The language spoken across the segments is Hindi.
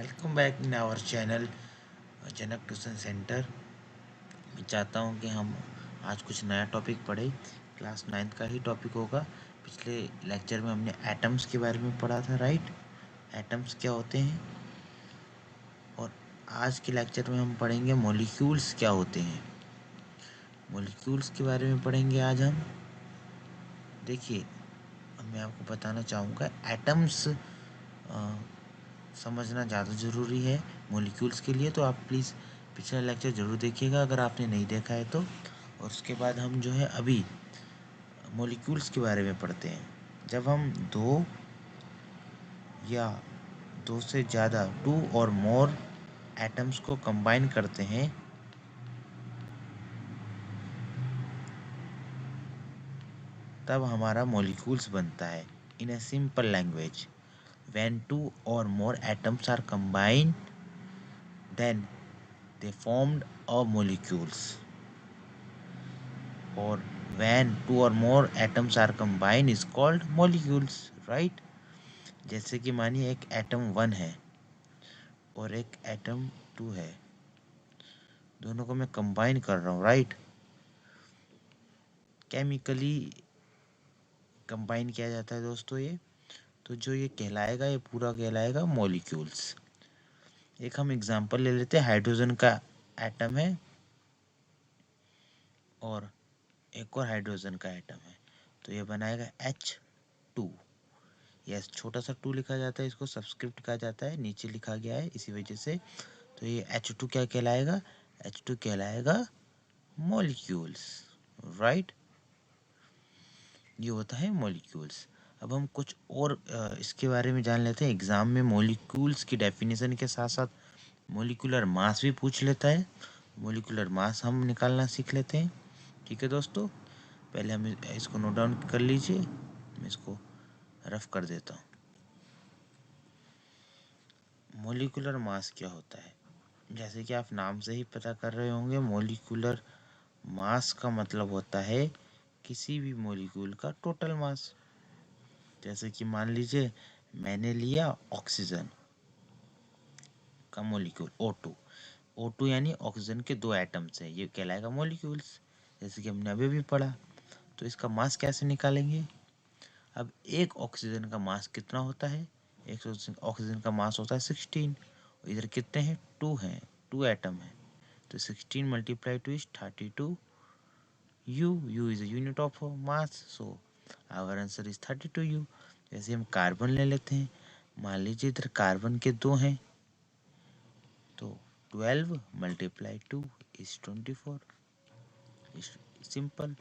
Welcome back in our channel Janak tuition centre. मैं चाहता हूं कि हम आज कुछ नया टॉपिक पढ़ें। क्लास 9th का ही टॉपिक होगा। पिछले लेक्चर में हमने एटम्स के बारे में पढ़ा था, राइट। एटम्स क्या होते हैं, और आज के लेक्चर में हम पढ़ेंगे मॉलिक्यूल्स क्या होते हैं। मॉलिक्यूल्स के बारे में पढ़ेंगे आज हम। देखिए, मैं आपको बताना चाहूँगा, एटम्स समझना ज़्यादा ज़रूरी है मॉलिक्यूल्स के लिए। तो आप प्लीज़ पिछला लेक्चर ज़रूर देखिएगा अगर आपने नहीं देखा है तो। और उसके बाद हम जो है अभी मॉलिक्यूल्स के बारे में पढ़ते हैं। जब हम दो या दो से ज़्यादा, टू और मोर एटम्स को कंबाइन करते हैं तब हमारा मॉलिक्यूल्स बनता है। In a simple language, when two or more atoms are combined, then they formed a molecules. Or when two or more atoms are combined is called molecules, right? जैसे कि मानिए एक एटम 1 है और एक एटम 2 है, दोनों को मैं कंबाइन कर रहा हूँ, राइट। केमिकली कंबाइन किया जाता है दोस्तों ये। तो जो ये कहलाएगा, ये पूरा कहलाएगा मॉलिक्यूल्स। एक हम एग्जांपल ले लेते हैं, हाइड्रोजन का एटम है और एक और हाइड्रोजन का एटम है, तो ये बनाएगा H2। यस, छोटा सा 2 लिखा जाता है, इसको सबस्क्रिप्ट कहा जाता है, नीचे लिखा गया है इसी वजह से। तो ये H2 क्या कहलाएगा? H2 कहलाएगा मॉलिक्यूल्स, राइट। ये होता है मॉलिक्यूल्स। अब हम कुछ और इसके बारे में जान लेते हैं। एग्जाम में मॉलिक्यूल्स की डेफिनेशन के साथ साथ मॉलिक्यूलर मास भी पूछ लेता है। मॉलिक्यूलर मास हम निकालना सीख लेते हैं। ठीक है दोस्तों, पहले हम इसको नोट डाउन कर लीजिए। मैं इसको रफ कर देता हूँ। मॉलिक्यूलर मास क्या होता है? जैसे कि आप नाम से ही पता कर रहे होंगे, मॉलिक्यूलर मास का मतलब होता है किसी भी मॉलिक्यूल का टोटल मास। जैसे कि मान लीजिए मैंने लिया ऑक्सीजन का मॉलिक्यूल O2। O2 यानी ऑक्सीजन के 2 एटम्स हैं, ये कहलाएगा मॉलिक्यूल्स, जैसे कि हमने अभी भी पढ़ा। तो इसका मास कैसे निकालेंगे? अब एक ऑक्सीजन का मास कितना होता है? एक ऑक्सीजन का मास होता है 16। इधर कितने हैं? 2 हैं, 2 एटम हैं। तो 16 multiply 2 is 32 U। U is a unit of mass, so our answer is 32 U। जैसे हम कार्बन ले लेते हैं, मान लीजिए इधर कार्बन के 2 हैं, तो 12 मल्टीप्लाई 2 इज 24। सिंपल।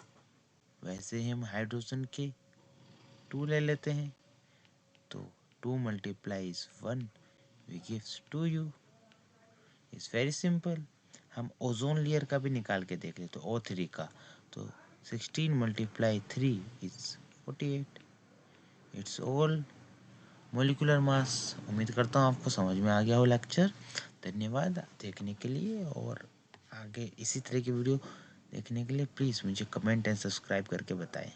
वैसे ही हम हाइड्रोजन के 2 ले लेते हैं, तो 2 multiplies 1 we gives 2U। It's very simple. हम ओजोन लेयर का भी निकाल के देख लेते, तो O3 का, तो 16 multiply 3 is 48। It's all molecular mass. उम्मीद करता हूँ आपको समझ में आ गया हो लेक्चर। धन्यवाद देखने के लिए, और आगे इसी तरह की वीडियो देखने के लिए प्लीज़ मुझे कमेंट एंड सब्सक्राइब करके बताएं।